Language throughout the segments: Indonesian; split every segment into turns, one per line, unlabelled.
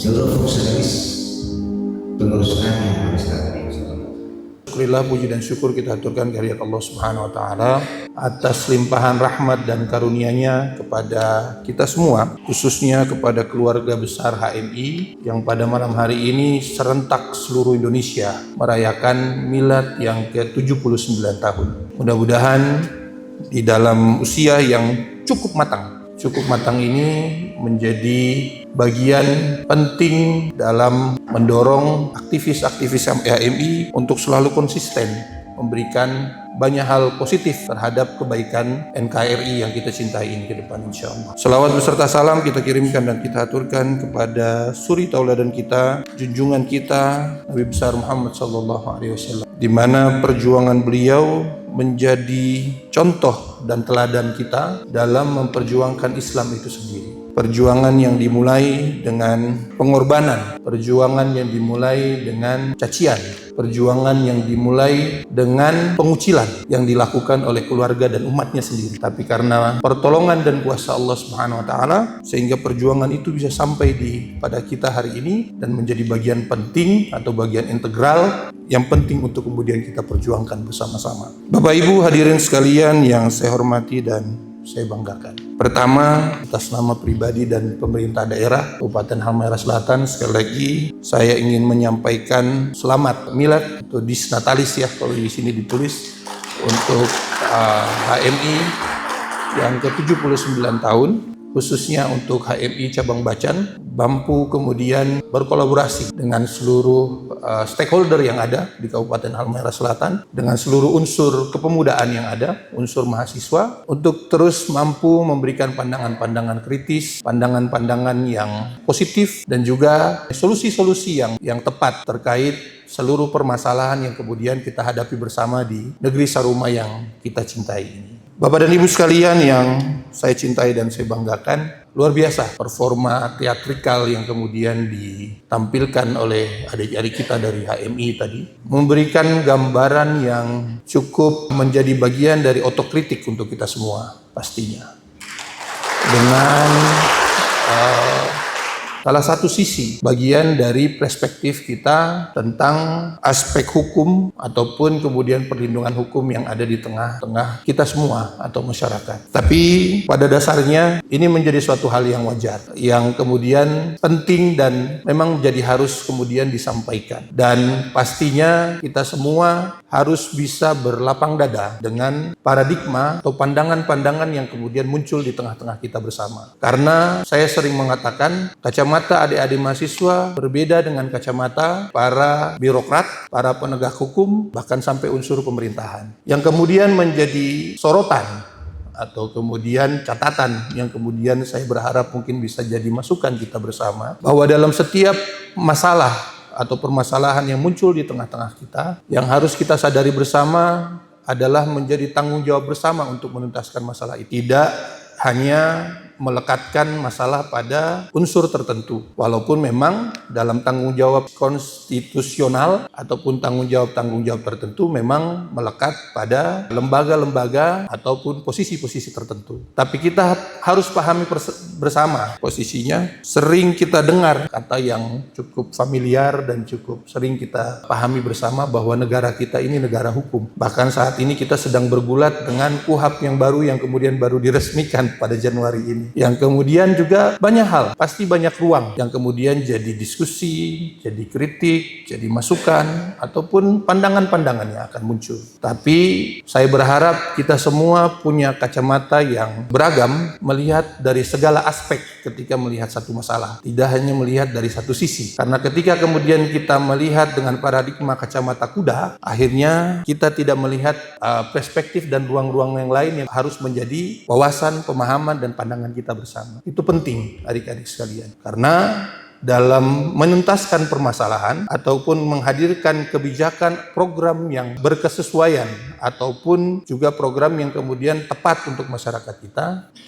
seluruh fungsionaris penerusan yang harus datang.
Alhamdulillah, puji dan syukur kita aturkan kehadirat Allah Subhanahu wa taala atas limpahan rahmat dan karunia-Nya kepada kita semua, khususnya kepada keluarga besar HMI yang pada malam hari ini serentak seluruh Indonesia merayakan milad yang ke-79 tahun. Mudah-mudahan di dalam usia yang cukup matang ini menjadi bagian penting dalam mendorong aktivis-aktivis HMI untuk selalu konsisten memberikan banyak hal positif terhadap kebaikan NKRI yang kita cintai ini ke depan, insya Allah. Selawat beserta salam kita kirimkan dan kita aturkan kepada suri tauladan kita, junjungan kita, Nabi besar Muhammad SAW, di mana perjuangan beliau menjadi contoh dan teladan kita dalam memperjuangkan Islam itu sendiri. Perjuangan yang dimulai dengan pengorbanan, perjuangan yang dimulai dengan cacian, perjuangan yang dimulai dengan pengucilan yang dilakukan oleh keluarga dan umatnya sendiri. Tapi karena pertolongan dan kuasa Allah Subhanahu wa taala, sehingga perjuangan itu bisa sampai pada kita hari ini dan menjadi bagian penting atau bagian integral yang penting untuk kemudian kita perjuangkan bersama-sama. Bapak Ibu hadirin sekalian yang saya hormati dan saya banggakan. Pertama, atas nama pribadi dan pemerintah daerah Kabupaten Halmahera Selatan, sekali lagi saya ingin menyampaikan selamat milad atau dis natalis ya kalau di sini ditulis untuk HMI yang ke-79 tahun, khususnya untuk HMI Cabang Bacan, mampu kemudian berkolaborasi dengan seluruh stakeholder yang ada di Kabupaten Halmahera Selatan, dengan seluruh unsur kepemudaan yang ada, unsur mahasiswa, untuk terus mampu memberikan pandangan-pandangan kritis, pandangan-pandangan yang positif, dan juga solusi-solusi yang tepat terkait seluruh permasalahan yang kemudian kita hadapi bersama di negeri Saruma yang kita cintai ini. Bapak dan Ibu sekalian yang saya cintai dan saya banggakan, luar biasa performa teatrikal yang kemudian ditampilkan oleh adik-adik kita dari HMI tadi, memberikan gambaran yang cukup menjadi bagian dari otokritik untuk kita semua pastinya. Dengan salah satu sisi bagian dari perspektif kita tentang aspek hukum ataupun kemudian perlindungan hukum yang ada di tengah-tengah kita semua atau masyarakat. Tapi pada dasarnya ini menjadi suatu hal yang wajar, yang kemudian penting dan memang menjadi harus kemudian disampaikan. Dan pastinya kita semua harus bisa berlapang dada dengan paradigma atau pandangan-pandangan yang kemudian muncul di tengah-tengah kita bersama. Karena saya sering mengatakan kacamata adik-adik mahasiswa berbeda dengan kacamata para birokrat, para penegak hukum, bahkan sampai unsur pemerintahan. Yang kemudian menjadi sorotan atau kemudian catatan yang kemudian saya berharap mungkin bisa jadi masukan kita bersama, bahwa dalam setiap masalah atau permasalahan yang muncul di tengah-tengah kita, yang harus kita sadari bersama adalah menjadi tanggung jawab bersama untuk menuntaskan masalah itu. Tidak hanya melekatkan masalah pada unsur tertentu, walaupun memang dalam tanggung jawab konstitusional ataupun tanggung jawab tertentu memang melekat pada lembaga-lembaga ataupun posisi-posisi tertentu. Tapi kita harus pahami bersama posisinya. Sering kita dengar kata yang cukup familiar dan cukup sering kita pahami bersama bahwa negara kita ini negara hukum. Bahkan saat ini kita sedang bergulat dengan KUHP yang baru yang kemudian baru diresmikan pada Januari ini. Yang kemudian juga banyak hal, pasti banyak ruang yang kemudian jadi diskusi, jadi kritik, jadi masukan, ataupun pandangan-pandangan yang akan muncul. Tapi saya berharap kita semua punya kacamata yang beragam, melihat dari segala aspek ketika melihat satu masalah. Tidak hanya melihat dari satu sisi. Karena ketika kemudian kita melihat dengan paradigma kacamata kuda, akhirnya kita tidak melihat perspektif dan ruang-ruang yang lain yang harus menjadi wawasan, pemahaman, dan pandangan kita bersama. Itu penting adik-adik sekalian, karena dalam menuntaskan permasalahan ataupun menghadirkan kebijakan program yang berkesesuaian ataupun juga program yang kemudian tepat untuk masyarakat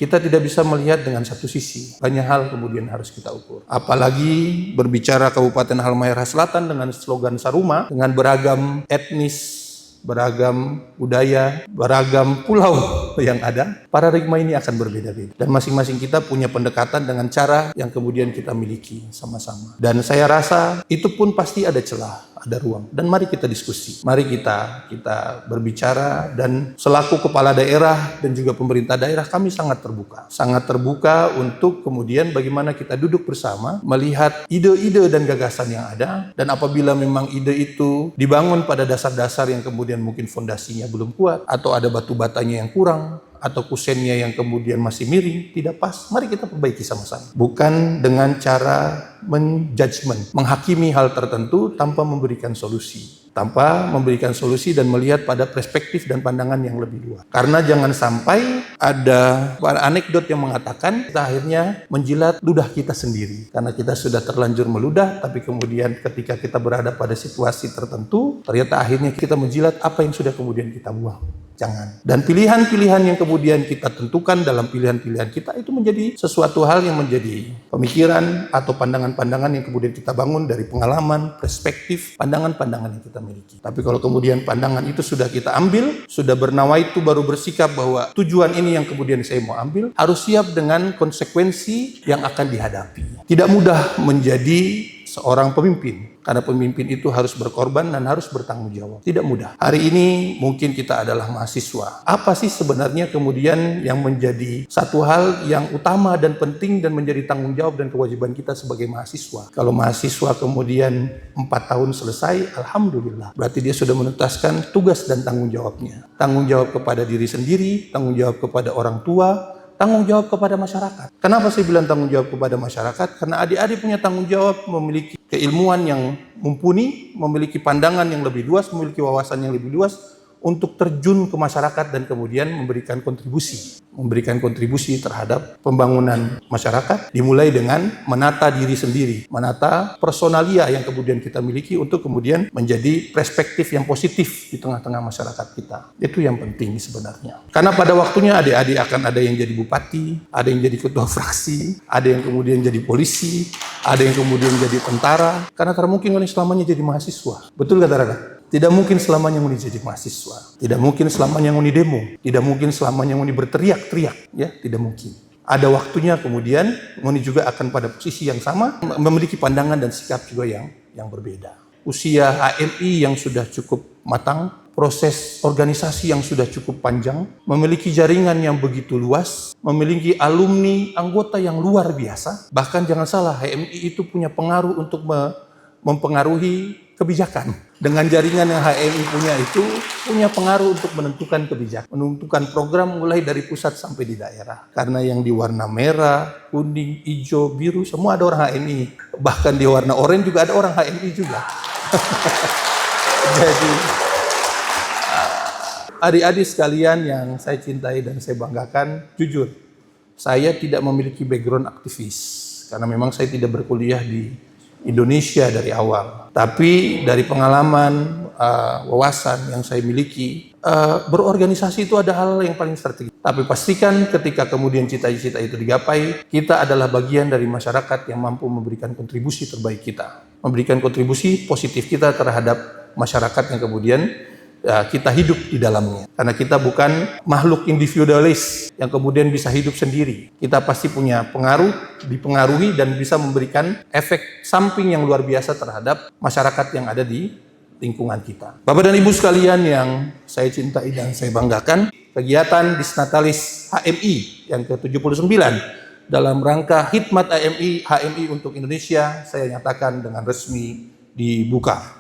kita tidak bisa melihat dengan satu sisi. Banyak hal kemudian harus kita ukur. Apalagi berbicara Kabupaten Halmahera Selatan dengan slogan Saruma, dengan beragam etnis beragam budaya, beragam pulau yang ada, paradigma ini akan berbeda-beda. Dan masing-masing kita punya pendekatan dengan cara yang kemudian kita miliki sama-sama. Dan saya rasa itu pun pasti ada celah, ada ruang. Dan mari kita diskusi, mari kita berbicara, dan selaku kepala daerah dan juga pemerintah daerah kami sangat terbuka untuk kemudian bagaimana kita duduk bersama, melihat ide-ide dan gagasan yang ada, dan apabila memang ide itu dibangun pada dasar-dasar yang kemudian mungkin fondasinya belum kuat, atau ada batu batanya yang kurang, atau kusennya yang kemudian masih miring, tidak pas, mari kita perbaiki sama-sama. Bukan dengan cara menjudgment, menghakimi hal tertentu tanpa memberikan solusi. Tanpa memberikan solusi dan melihat pada perspektif dan pandangan yang lebih luas. Karena jangan sampai ada anekdot yang mengatakan kita akhirnya menjilat ludah kita sendiri. Karena kita sudah terlanjur meludah, tapi kemudian ketika kita berada pada situasi tertentu, ternyata akhirnya kita menjilat apa yang sudah kemudian kita buang. Jangan. Dan pilihan-pilihan yang kemudian kita tentukan dalam pilihan-pilihan kita itu menjadi sesuatu hal yang menjadi pemikiran atau pandangan-pandangan yang kemudian kita bangun dari pengalaman, perspektif, pandangan-pandangan yang kita miliki. Tapi kalau kemudian pandangan itu sudah kita ambil, sudah bernawaitu baru bersikap bahwa tujuan ini yang kemudian saya mau ambil, harus siap dengan konsekuensi yang akan dihadapi. Tidak mudah menjadi seorang pemimpin. Karena pemimpin itu harus berkorban dan harus bertanggung jawab. Tidak mudah. Hari ini mungkin kita adalah mahasiswa. Apa sih sebenarnya kemudian yang menjadi satu hal yang utama dan penting dan menjadi tanggung jawab dan kewajiban kita sebagai mahasiswa? Kalau mahasiswa kemudian 4 tahun selesai, alhamdulillah. Berarti dia sudah menuntaskan tugas dan tanggung jawabnya. Tanggung jawab kepada diri sendiri, tanggung jawab kepada orang tua, tanggung jawab kepada masyarakat. Kenapa saya bilang tanggung jawab kepada masyarakat? Karena adik-adik punya tanggung jawab, memiliki keilmuan yang mumpuni, memiliki pandangan yang lebih luas, memiliki wawasan yang lebih luas untuk terjun ke masyarakat dan kemudian memberikan kontribusi terhadap pembangunan masyarakat, dimulai dengan menata diri sendiri, menata personalia yang kemudian kita miliki untuk kemudian menjadi perspektif yang positif di tengah-tengah masyarakat kita. Itu yang penting sebenarnya. Karena pada waktunya adik-adik akan ada yang jadi bupati, ada yang jadi ketua fraksi, ada yang kemudian jadi polisi, ada yang kemudian jadi tentara, karena tak mungkin selamanya jadi mahasiswa. Betul kata Rada? Tidak mungkin selamanya Nguni jadi mahasiswa. Tidak mungkin selamanya Nguni demo. Tidak mungkin selamanya Nguni berteriak-teriak. Ya, tidak mungkin. Ada waktunya kemudian Nguni juga akan pada posisi yang sama, memiliki pandangan dan sikap juga yang berbeda. Usia HMI yang sudah cukup matang, proses organisasi yang sudah cukup panjang, memiliki jaringan yang begitu luas, memiliki alumni anggota yang luar biasa. Bahkan jangan salah, HMI itu punya pengaruh untuk mempengaruhi kebijakan. Dengan jaringan yang HMI punya itu, punya pengaruh untuk menentukan kebijakan, menentukan program mulai dari pusat sampai di daerah. Karena yang di warna merah, kuning, hijau, biru, semua ada orang HMI. Bahkan di warna oranye juga ada orang HMI juga. Jadi, adik-adik sekalian yang saya cintai dan saya banggakan, jujur, saya tidak memiliki background aktivis. Karena memang saya tidak berkuliah di Indonesia dari awal. Tapi dari pengalaman, wawasan yang saya miliki, berorganisasi itu ada hal yang paling strategis. Tapi pastikan ketika kemudian cita-cita itu digapai, kita adalah bagian dari masyarakat yang mampu memberikan kontribusi terbaik kita. Memberikan kontribusi positif kita terhadap masyarakat yang kemudian kita hidup di dalamnya. Karena kita bukan makhluk individualis yang kemudian bisa hidup sendiri. Kita pasti punya pengaruh, dipengaruhi dan bisa memberikan efek samping yang luar biasa terhadap masyarakat yang ada di lingkungan kita. Bapak dan Ibu sekalian yang saya cintai dan saya banggakan, kegiatan Disnatalis HMI yang ke-79 dalam rangka Hikmat HMI untuk Indonesia, saya nyatakan dengan resmi dibuka.